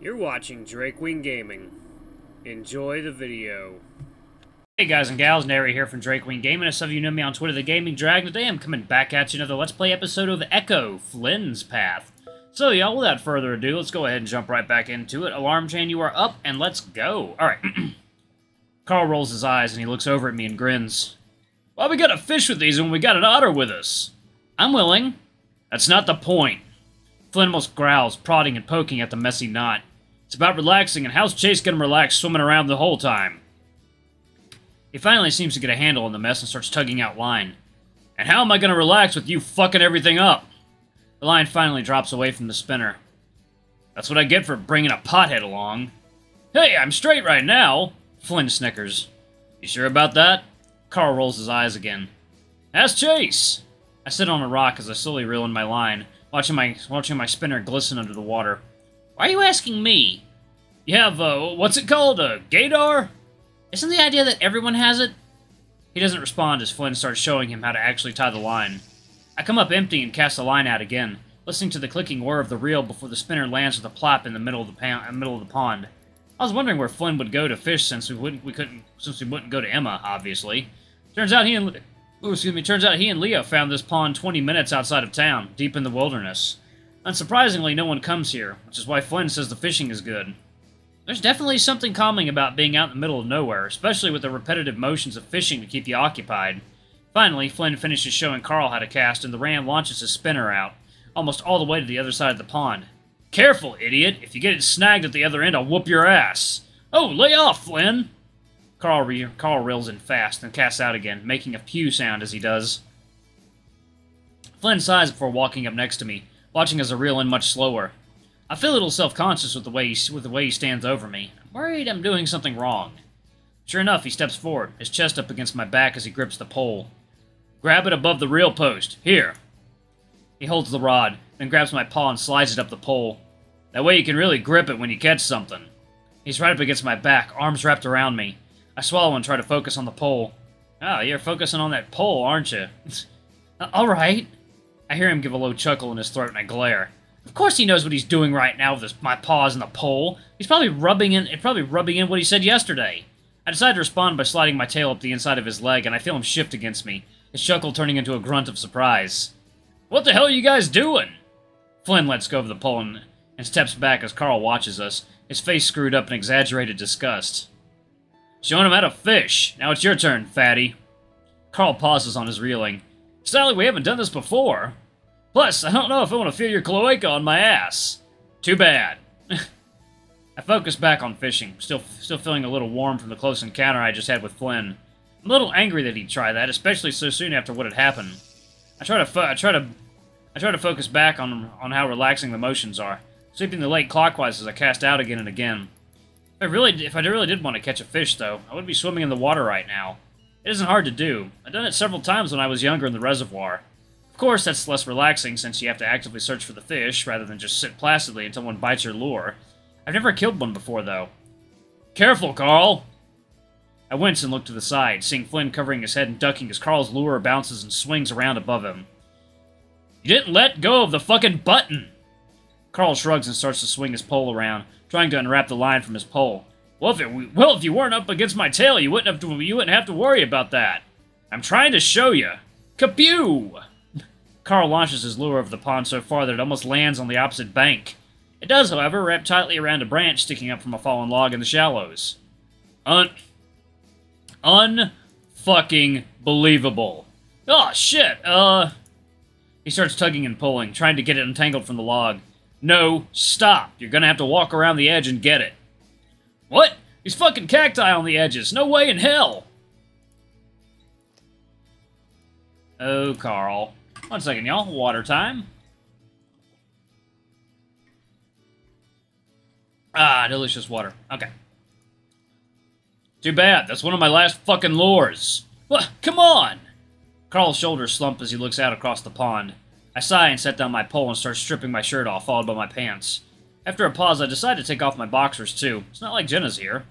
You're watching Drakewing Gaming. Enjoy the video. Hey guys and gals, Nary here from Drakewing Gaming. As some of you know me on Twitter, the Gaming Dragon. Today I'm coming back at you another Let's Play episode of Echo, Flynn's Path. So y'all, without further ado, let's go ahead and jump right back into it. Alarm chain, you are up, and let's go. Alright. Carl rolls his eyes and he looks over at me and grins. Why we gotta fish with these when we got an otter with us? I'm willing. That's not the point. Flynn almost growls, prodding and poking at the messy knot. It's about relaxing, and how's Chase gonna relax swimming around the whole time? He finally seems to get a handle on the mess and starts tugging out line. And how am I gonna relax with you fucking everything up? The line finally drops away from the spinner. That's what I get for bringing a pothead along. Hey, I'm straight right now! Flynn snickers. You sure about that? Carl rolls his eyes again. Ask Chase! I sit on a rock as I slowly reel in my line, watching my spinner glisten under the water. Why are you asking me? You have, what's it called? A gaydar? Isn't the idea that everyone has it? He doesn't respond as Flynn starts showing him how to actually tie the line. I come up empty and cast the line out again, listening to the clicking whir of the reel before the spinner lands with a plop in the middle of the pond. I was wondering where Flynn would go to fish since we wouldn't go to Emma, obviously. Turns out he and Leo found this pond 20 minutes outside of town, deep in the wilderness. Unsurprisingly, no one comes here, which is why Flynn says the fishing is good. There's definitely something calming about being out in the middle of nowhere, especially with the repetitive motions of fishing to keep you occupied. Finally, Flynn finishes showing Carl how to cast, and the ram launches his spinner out, almost all the way to the other side of the pond. Careful, idiot! If you get it snagged at the other end, I'll whoop your ass! Oh, lay off, Flynn! Carl reels in fast, and casts out again, making a pew sound as he does. Flynn sighs before walking up next to me, watching as I reel in much slower. I feel a little self-conscious with the way he stands over me. I'm worried I'm doing something wrong. Sure enough, he steps forward, his chest up against my back as he grips the pole. Grab it above the reel post. Here. He holds the rod, then grabs my paw and slides it up the pole. That way you can really grip it when you catch something. He's right up against my back, arms wrapped around me. I swallow and try to focus on the pole. Ah, you're focusing on that pole, aren't you? All right. I hear him give a low chuckle in his throat and I glare. Of course he knows what he's doing right now with my paws in the pole. He's probably rubbing in what he said yesterday. I decide to respond by sliding my tail up the inside of his leg, and I feel him shift against me, his chuckle turning into a grunt of surprise. What the hell are you guys doing? Flynn lets go of the pole and steps back as Carl watches us, his face screwed up in exaggerated disgust. Showing him how to fish. Now it's your turn, fatty. Carl pauses on his reeling. Sally, we haven't done this before. Plus, I don't know if I want to feel your cloaca on my ass. Too bad. I focus back on fishing, still feeling a little warm from the close encounter I just had with Flynn. I'm a little angry that he'd try that, especially so soon after what had happened. I try to focus back on how relaxing the motions are, sweeping the lake clockwise as I cast out again and again. If I really did want to catch a fish, though, I would be swimming in the water right now. It isn't hard to do. I've done it several times when I was younger in the reservoir. Of course, that's less relaxing since you have to actively search for the fish, rather than just sit placidly until one bites your lure. I've never killed one before, though. Careful, Carl! I wince and look to the side, seeing Flynn covering his head and ducking as Carl's lure bounces and swings around above him. You didn't let go of the fucking button! Carl shrugs and starts to swing his pole around, trying to unwrap the line from his pole. Well, if you weren't up against my tail, you wouldn't have to worry about that. I'm trying to show you. Kapew! Carl launches his lure over the pond so far that it almost lands on the opposite bank. It does, however, wrap tightly around a branch sticking up from a fallen log in the shallows. Unfucking believable. Oh, shit, He starts tugging and pulling, trying to get it untangled from the log. No, stop. You're gonna have to walk around the edge and get it. What? These fucking cacti on the edges. No way in hell. Oh, Carl. 1 second, y'all. Water time. Ah, delicious water. Okay. Too bad. That's one of my last fucking lures. What? Come on! Carl's shoulders slump as he looks out across the pond. I sigh and set down my pole and start stripping my shirt off, followed by my pants. After a pause, I decide to take off my boxers, too. It's not like Jenna's here.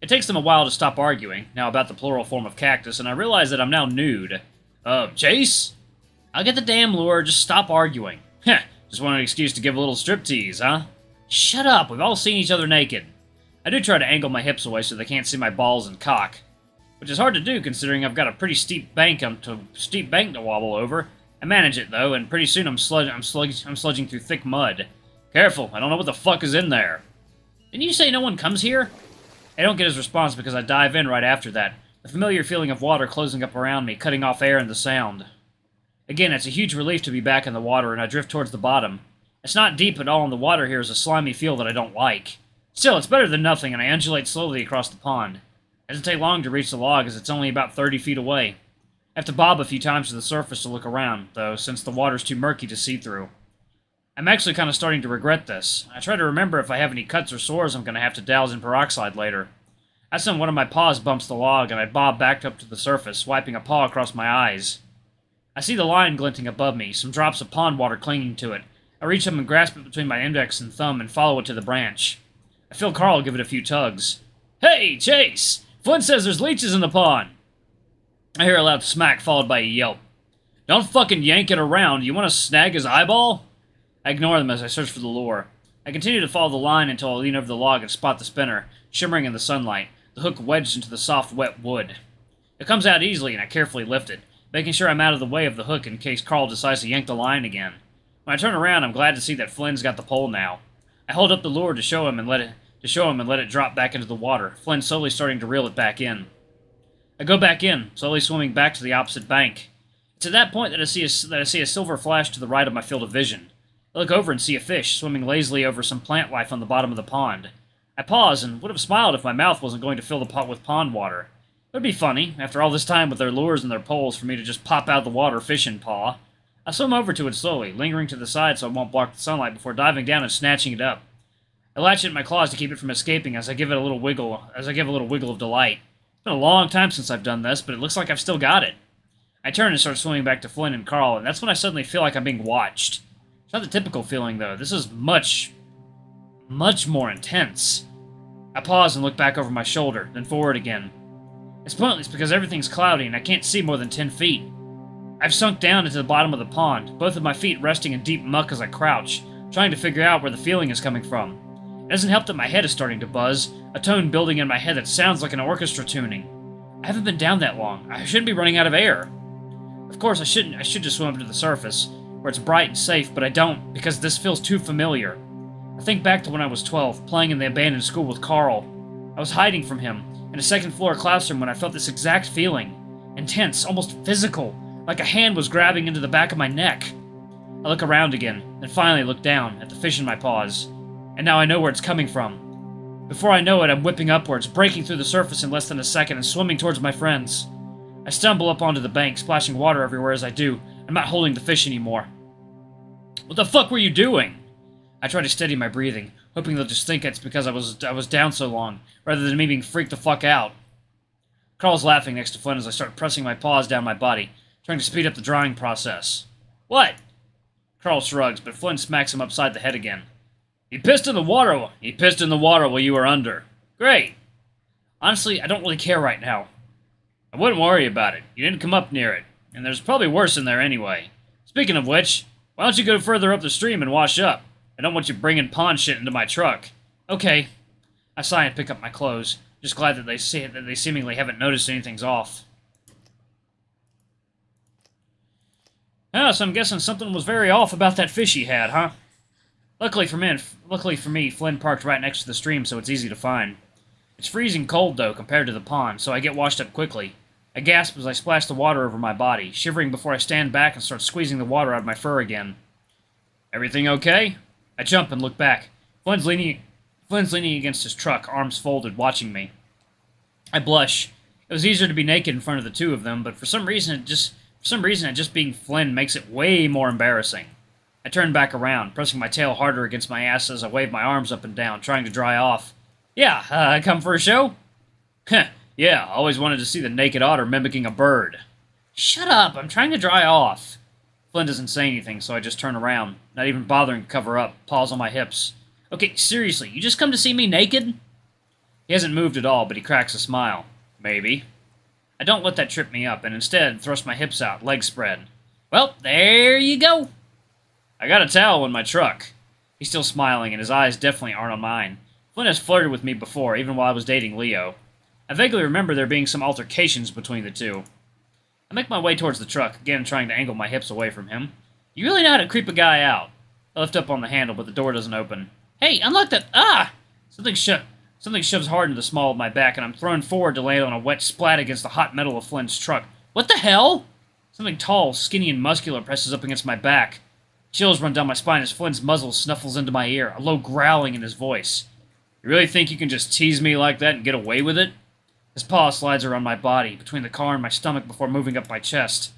It takes them a while to stop arguing, now about the plural form of cactus, and I realize that I'm now nude. Chase? I'll get the damn lure, just stop arguing. Heh, just want an excuse to give a little striptease, huh? Shut up, we've all seen each other naked. I do try to angle my hips away so they can't see my balls and cock, which is hard to do considering I've got a pretty steep bank to wobble over. I manage it though, and pretty soon I'm sludging through thick mud. Careful, I don't know what the fuck is in there. Didn't you say no one comes here? I don't get his response because I dive in right after that, the familiar feeling of water closing up around me, cutting off air and the sound. Again, it's a huge relief to be back in the water, and I drift towards the bottom. It's not deep at all, and the water here is a slimy feel that I don't like. Still, it's better than nothing, and I undulate slowly across the pond. It doesn't take long to reach the log, as it's only about 30 feet away. I have to bob a few times to the surface to look around, though, since the water's too murky to see through. I'm actually kind of starting to regret this. I try to remember if I have any cuts or sores I'm going to have to douse in peroxide later. That's when one of my paws bumps the log, and I bob back up to the surface, wiping a paw across my eyes. I see the line glinting above me, some drops of pond water clinging to it. I reach up and grasp it between my index and thumb and follow it to the branch. I feel Carl give it a few tugs. Hey, Chase! Flynn says there's leeches in the pond! I hear a loud smack followed by a yelp. Don't fucking yank it around, you want to snag his eyeball? I ignore them as I search for the lure. I continue to follow the line until I lean over the log and spot the spinner, shimmering in the sunlight, the hook wedged into the soft, wet wood. It comes out easily and I carefully lift it, making sure I'm out of the way of the hook in case Carl decides to yank the line again. When I turn around, I'm glad to see that Flynn's got the pole now. I hold up the lure to show him and let it drop back into the water, Flynn slowly starting to reel it back in. I go back in, slowly swimming back to the opposite bank. It's at that point that I see a silver flash to the right of my field of vision. I look over and see a fish swimming lazily over some plant life on the bottom of the pond. I pause and would have smiled if my mouth wasn't going to fill the pot with pond water. It would be funny, after all this time with their lures and their poles, for me to just pop out the water fish and paw. I swim over to it slowly, lingering to the side so it won't block the sunlight before diving down and snatching it up. I latch it in my claws to keep it from escaping as I give a little wiggle of delight. It's been a long time since I've done this, but it looks like I've still got it. I turn and start swimming back to Flynn and Carl, and that's when I suddenly feel like I'm being watched. It's not the typical feeling, though. This is much more intense. I pause and look back over my shoulder, then forward again. It's pointless because everything's cloudy and I can't see more than 10 feet. I've sunk down into the bottom of the pond, both of my feet resting in deep muck as I crouch, trying to figure out where the feeling is coming from. It doesn't help that my head is starting to buzz, a tone building in my head that sounds like an orchestra tuning. I haven't been down that long. I shouldn't be running out of air. Of course, I should just swim up to the surface, where it's bright and safe, but I don't, because this feels too familiar. I think back to when I was 12, playing in the abandoned school with Carl. I was hiding from him, in a second-floor classroom when I felt this exact feeling. Intense, almost physical, like a hand was grabbing into the back of my neck. I look around again, then finally look down, at the fish in my paws. And now I know where it's coming from. Before I know it, I'm whipping upwards, breaking through the surface in less than a second and swimming towards my friends. I stumble up onto the bank, splashing water everywhere as I do. I'm not holding the fish anymore. What the fuck were you doing? I try to steady my breathing, hoping they'll just think it's because I was down so long, rather than me being freaked the fuck out. Carl's laughing next to Flynn as I start pressing my paws down my body, trying to speed up the drying process. What? Carl shrugs, but Flynn smacks him upside the head again. He pissed in the water while you were under. Great. Honestly, I don't really care right now. I wouldn't worry about it. You didn't come up near it, and there's probably worse in there anyway. Speaking of which, why don't you go further up the stream and wash up? I don't want you bringing pond shit into my truck. Okay. I sigh and pick up my clothes, just glad that they seemingly haven't noticed anything's off. Ah, so I'm guessing something was very off about that fish he had, huh? Luckily for me, Flynn parked right next to the stream, so it's easy to find. It's freezing cold, though, compared to the pond, so I get washed up quickly. I gasp as I splash the water over my body, shivering before I stand back and start squeezing the water out of my fur again. Everything okay? I jump and look back. Flynn's leaning against his truck, arms folded, watching me. I blush. It was easier to be naked in front of the two of them, but for some reason, just being Flynn makes it way more embarrassing. I turn back around, pressing my tail harder against my ass as I wave my arms up and down, trying to dry off. Yeah, come for a show? Heh, yeah, always wanted to see the naked otter mimicking a bird. Shut up, I'm trying to dry off. Flynn doesn't say anything, so I just turn around, not even bothering to cover up, paws on my hips. Okay, seriously, you just come to see me naked? He hasn't moved at all, but he cracks a smile. Maybe. I don't let that trip me up, and instead thrust my hips out, legs spread. Well, there you go. I got a towel in my truck. He's still smiling, and his eyes definitely aren't on mine. Flynn has flirted with me before, even while I was dating Leo. I vaguely remember there being some altercations between the two. I make my way towards the truck, again trying to angle my hips away from him. You really know how to creep a guy out. I lift up on the handle, but the door doesn't open. Hey, unlock that— Ah! Something shoves hard into the small of my back, and I'm thrown forward to land on a wet splat against the hot metal of Flynn's truck. What the hell? Something tall, skinny, and muscular presses up against my back. Chills run down my spine as Flynn's muzzle snuffles into my ear, a low growling in his voice. You really think you can just tease me like that and get away with it? His paw slides around my body, between the car and my stomach before moving up my chest.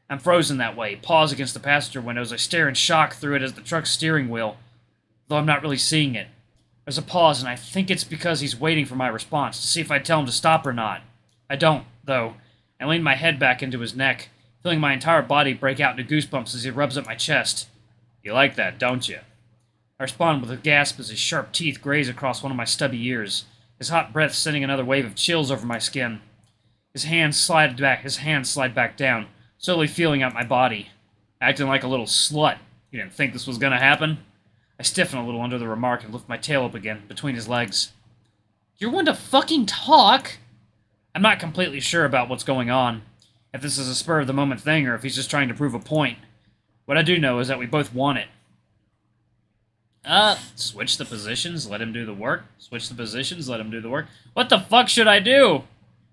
I'm frozen that way, paws against the passenger window as I stare in shock through it as the truck's steering wheel, though I'm not really seeing it. There's a pause, and I think it's because he's waiting for my response, to see if I tell him to stop or not. I don't, though. I lean my head back into his neck, feeling my entire body break out into goosebumps as he rubs at my chest. You like that, don't you? I respond with a gasp as his sharp teeth graze across one of my stubby ears, his hot breath sending another wave of chills over my skin. His hands slide back down, slowly feeling out my body. Acting like a little slut. You didn't think this was gonna happen? I stiffen a little under the remark and lift my tail up again, between his legs. You're one to fucking talk? I'm not completely sure about what's going on. If this is a spur-of-the-moment thing, or if he's just trying to prove a point. What I do know is that we both want it. Switch the positions, let him do the work. Switch the positions, let him do the work. What the fuck should I do?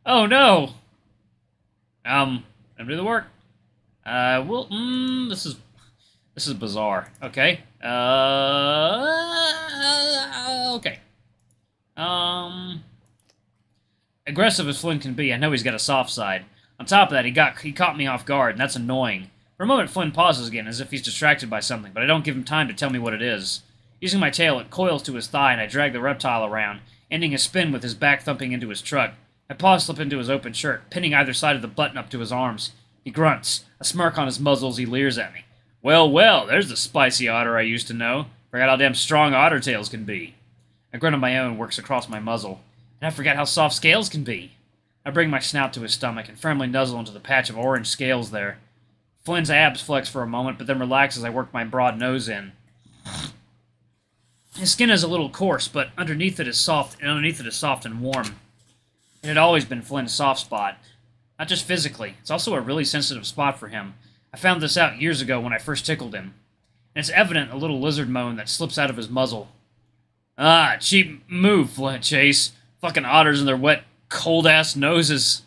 Oh, no. Let him do the work. This is bizarre. Okay. Okay. Aggressive as Flynn can be, I know he's got a soft side. On top of that, he caught me off guard, and that's annoying. For a moment, Flynn pauses again, as if he's distracted by something, but I don't give him time to tell me what it is. Using my tail, it coils to his thigh, and I drag the reptile around, ending a spin with his back thumping into his truck. My paws slip into his open shirt, pinning either side of the button up to his arms. He grunts, a smirk on his muzzle as he leers at me. Well, well, there's the spicy otter I used to know. Forgot how damn strong otter tails can be. A grin of my own works across my muzzle, and I forgot how soft scales can be. I bring my snout to his stomach and firmly nuzzle into the patch of orange scales there. Flynn's abs flex for a moment, but then relax as I work my broad nose in. His skin is a little coarse, but underneath it is soft and warm. It had always been Flynn's soft spot. Not just physically, it's also a really sensitive spot for him. I found this out years ago when I first tickled him. And it's evident in a little lizard moan that slips out of his muzzle. Ah, cheap move, Flint Chase. Fucking otters and their wet, cold-ass noses.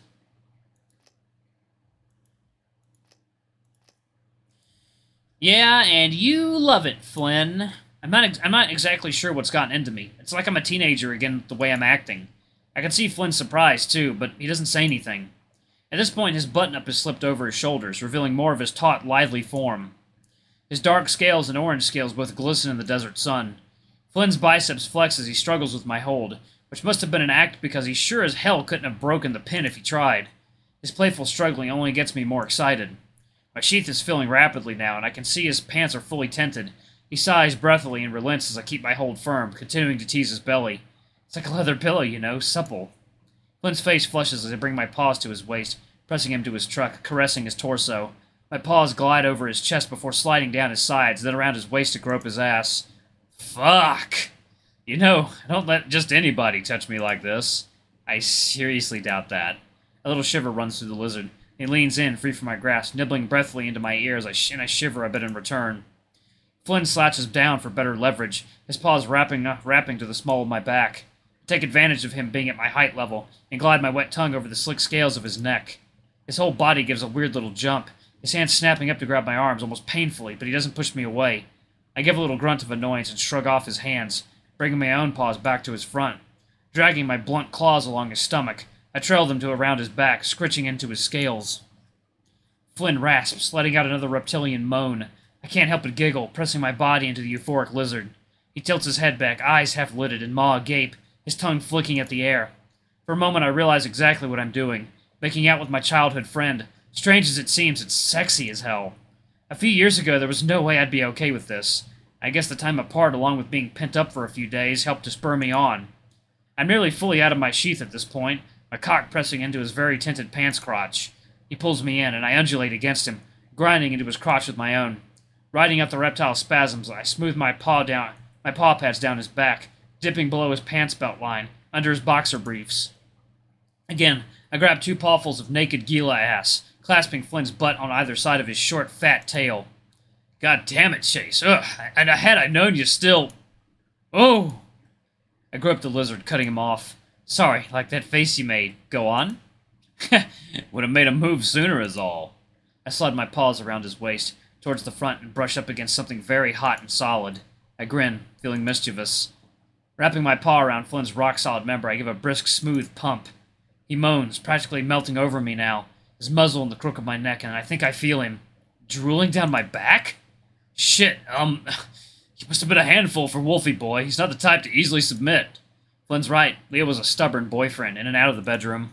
Yeah, and you love it, Flynn. I'm not exactly sure what's gotten into me. It's like I'm a teenager again with the way I'm acting. I can see Flynn's surprise, too, but he doesn't say anything. At this point, his button-up is slipped over his shoulders, revealing more of his taut, lively form. His dark scales and orange scales both glisten in the desert sun. Flynn's biceps flex as he struggles with my hold, which must have been an act because he sure as hell couldn't have broken the pin if he tried. His playful struggling only gets me more excited. My sheath is filling rapidly now, and I can see his pants are fully tented. He sighs breathily and relents as I keep my hold firm, continuing to tease his belly. It's like a leather pillow, you know, supple. Flynn's face flushes as I bring my paws to his waist, pressing him to his truck, caressing his torso. My paws glide over his chest before sliding down his sides, then around his waist to grope his ass. Fuck! You know, I don't let just anybody touch me like this. I seriously doubt that. A little shiver runs through the lizard. He leans in, free from my grasp, nibbling breathfully into my ear as I shiver a bit in return. Flynn slouches down for better leverage, his paws wrapping to the small of my back. I take advantage of him being at my height level, and glide my wet tongue over the slick scales of his neck. His whole body gives a weird little jump, his hands snapping up to grab my arms almost painfully, but he doesn't push me away. I give a little grunt of annoyance and shrug off his hands, bringing my own paws back to his front. Dragging my blunt claws along his stomach, I trail them to around his back, scritching into his scales. Flynn rasps, letting out another reptilian moan. I can't help but giggle, pressing my body into the euphoric lizard. He tilts his head back, eyes half-lidded and maw agape, his tongue flicking at the air. For a moment I realize exactly what I'm doing, making out with my childhood friend. Strange as it seems, it's sexy as hell. A few years ago, there was no way I'd be okay with this. I guess the time apart, along with being pent up for a few days, helped to spur me on. I'm nearly fully out of my sheath at this point, my cock pressing into his very tinted pants crotch. He pulls me in, and I undulate against him, grinding into his crotch with my own. Riding out the reptile's spasms, I smooth my paw My paw pads down his back, dipping below his pants belt line, under his boxer briefs. Again, I grabbed 2 pawfuls of naked Gila ass, clasping Flynn's butt on either side of his short, fat tail. God damn it, Chase. Ugh, and had I known you still... Oh! I groped the lizard, cutting him off. Sorry, like that face you made. Go on? Would have made a move sooner is all. I slid my paws around his waist, towards the front, and brushed up against something very hot and solid. I grinned, feeling mischievous. Wrapping my paw around Flynn's rock-solid member, I give a brisk, smooth pump. He moans, practically melting over me now, his muzzle in the crook of my neck, and I think I feel him drooling down my back? Shit, he must have been a handful for Wolfie boy. He's not the type to easily submit. Flynn's right. Leo was a stubborn boyfriend, in and out of the bedroom.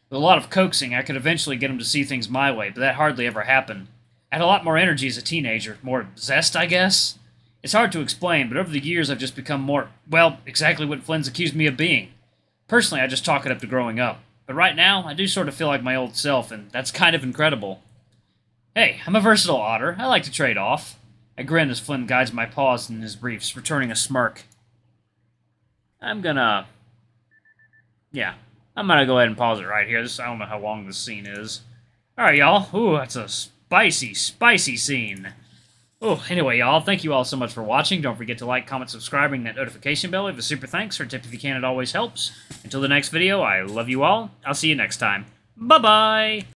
With a lot of coaxing, I could eventually get him to see things my way, but that hardly ever happened. I had a lot more energy as a teenager, more zest, I guess? It's hard to explain, but over the years I've just become more, well, exactly what Flynn's accused me of being. Personally, I just chalk it up to growing up. But right now, I do sort of feel like my old self, and that's kind of incredible. Hey, I'm a versatile otter. I like to trade off. I grin as Flynn guides my paws in his briefs, returning a smirk. I'm gonna go ahead and pause it right here. I don't know how long this scene is. Alright, y'all. Ooh, that's a spicy, spicy scene. Oh, anyway, y'all, thank you all so much for watching. Don't forget to like, comment, subscribe, ring that notification bell. Leave a super thanks or a tip if you can. It always helps. Until the next video, I love you all. I'll see you next time. Bye-bye!